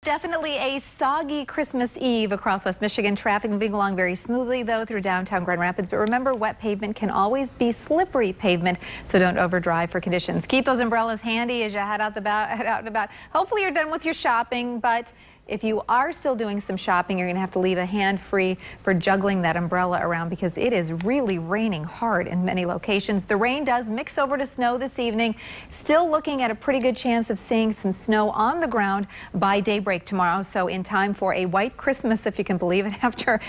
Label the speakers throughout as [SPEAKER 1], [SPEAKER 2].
[SPEAKER 1] Definitely a soggy Christmas Eve across West Michigan. Traffic moving along very smoothly, though, through downtown Grand Rapids. But remember, wet pavement can always be slippery pavement, so don't overdrive for conditions. Keep those umbrellas handy as you head out and about. Hopefully you're done with your shopping, but if you are still doing some shopping, you're going to have to leave a hand free for juggling that umbrella around because it is really raining hard in many locations. The rain does mix over to snow this evening. Still looking at a pretty good chance of seeing some snow on the ground by daybreak tomorrow. So in time for a white Christmas, if you can believe it, after,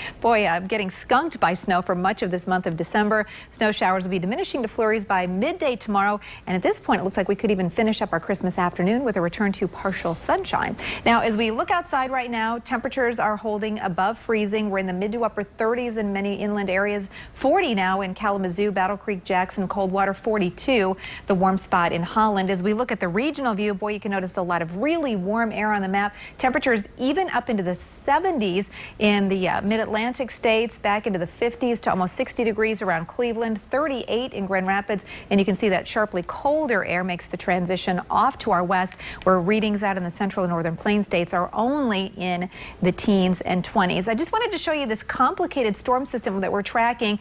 [SPEAKER 1] getting skunked by snow for much of this month of December. Snow showers will be diminishing to flurries by midday tomorrow. And at this point, it looks like we could even finish up our Christmas afternoon with a return to partial sunshine. Now, as we look outside right now, temperatures are holding above freezing. We're in the mid to upper 30s in many inland areas. 40 now in Kalamazoo, Battle Creek, Jackson, Coldwater, 42, the warm spot in Holland. As we look at the regional view, boy, you can notice a lot of really warm air on the map. Temperatures even up into the 70s in the mid-Atlantic states, back into the 50s to almost 60 degrees around Cleveland, 38 in Grand Rapids. And you can see that sharply colder air makes the transition off to our west, where readings out in the central and northern plain states are only in the teens and 20s. I just wanted to show you this complicated storm system that we're tracking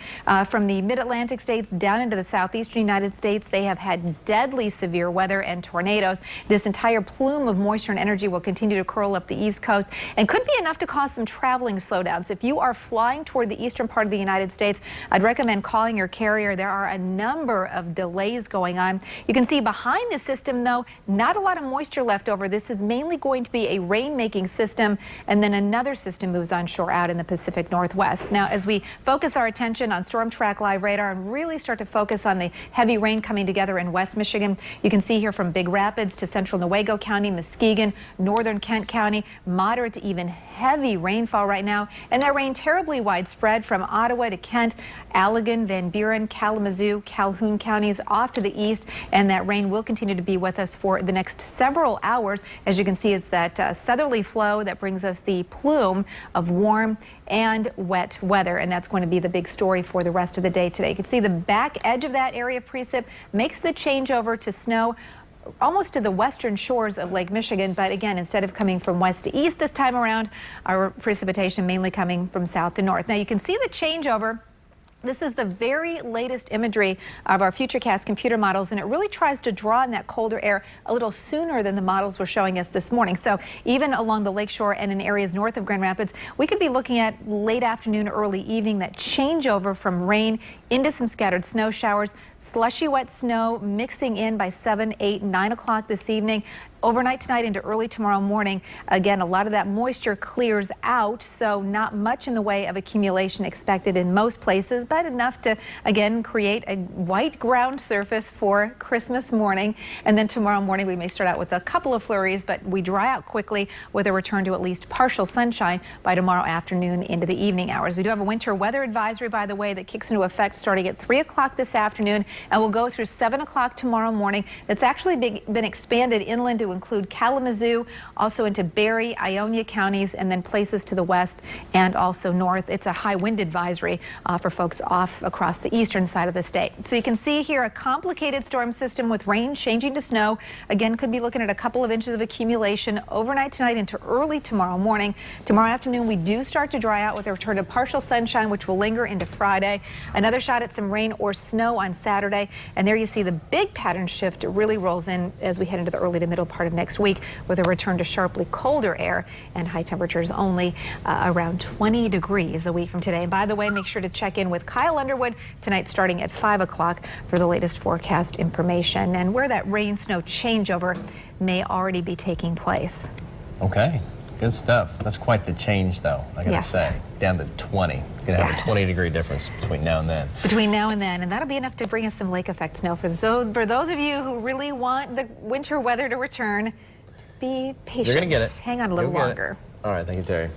[SPEAKER 1] from the mid-Atlantic states down into the southeastern United States. They have had deadly severe weather and tornadoes. This entire plume of moisture and energy will continue to curl up the east coast and could be enough to cause some traveling slowdowns. If you are flying toward the eastern part of the United States, I'd recommend calling your carrier. There are a number of delays going on. You can see behind the system, though, not a lot of moisture left over. This is mainly going to be a rain-making system, and then another system moves onshore out in the Pacific Northwest. Now, as we focus our attention on Storm Track Live radar and really start to focus on the heavy rain coming together in West Michigan, you can see here from Big Rapids to central Newaygo County, Muskegon, northern Kent County, moderate to even heavy rainfall right now, and that rain terribly widespread from Ottawa to Kent, Allegan, Van Buren, Kalamazoo, Calhoun counties off to the east, and that rain will continue to be with us for the next several hours. As you can see, it's that southerly flow that brings us the plume of warm and wet weather, and that's going to be the big story for the rest of the day today. You can see the back edge of that area of precip makes the changeover to snow almost to the western shores of Lake Michigan, but again, instead of coming from west to east this time around, our precipitation mainly coming from south to north. Now you can see the changeover. This is the very latest imagery of our Futurecast computer models, and it really tries to draw in that colder air a little sooner than the models were showing us this morning. So even along the lakeshore and in areas north of Grand Rapids, we could be looking at late afternoon, early evening, that changeover from rain into some scattered snow showers, slushy wet snow mixing in by 7, 8, 9 o'clock this evening. Overnight tonight into early tomorrow morning. Again, a lot of that moisture clears out, so not much in the way of accumulation expected in most places, but enough to, again, create a white ground surface for Christmas morning. And then tomorrow morning, we may start out with a couple of flurries, but we dry out quickly with a return to at least partial sunshine by tomorrow afternoon into the evening hours. We do have a winter weather advisory, by the way, that kicks into effect starting at 3 o'clock this afternoon and will go through 7 o'clock tomorrow morning. It's actually been expanded inland to include Kalamazoo, also into Berry, Ionia counties, and then places to the west and also north. It's a high wind advisory for folks off across the eastern side of the state. So you can see here a complicated storm system with rain changing to snow. Again, could be looking at a couple of inches of accumulation overnight tonight into early tomorrow morning. Tomorrow afternoon, we do start to dry out with a return to partial sunshine, which will linger into Friday. Another shot at some rain or snow on Saturday. And there you see the big pattern shift really rolls in as we head into the early to middle part of next week with a return to sharply colder air and high temperatures only around 20 degrees a week from today. And by the way, make sure to check in with Kyle Underwood tonight starting at 5 o'clock for the latest forecast information and where that rain snow changeover may already be taking place.
[SPEAKER 2] Okay, good stuff. That's quite the change, though, I gotta say. Down to 20. Gonna have a 20-degree difference between now and then.
[SPEAKER 1] Between now and then, and that'll be enough to bring us some lake effect snow for those of you who really want the winter weather to return. Just be patient.
[SPEAKER 2] You're gonna get it.
[SPEAKER 1] Hang on a little longer.
[SPEAKER 2] All right, thank you, Terry.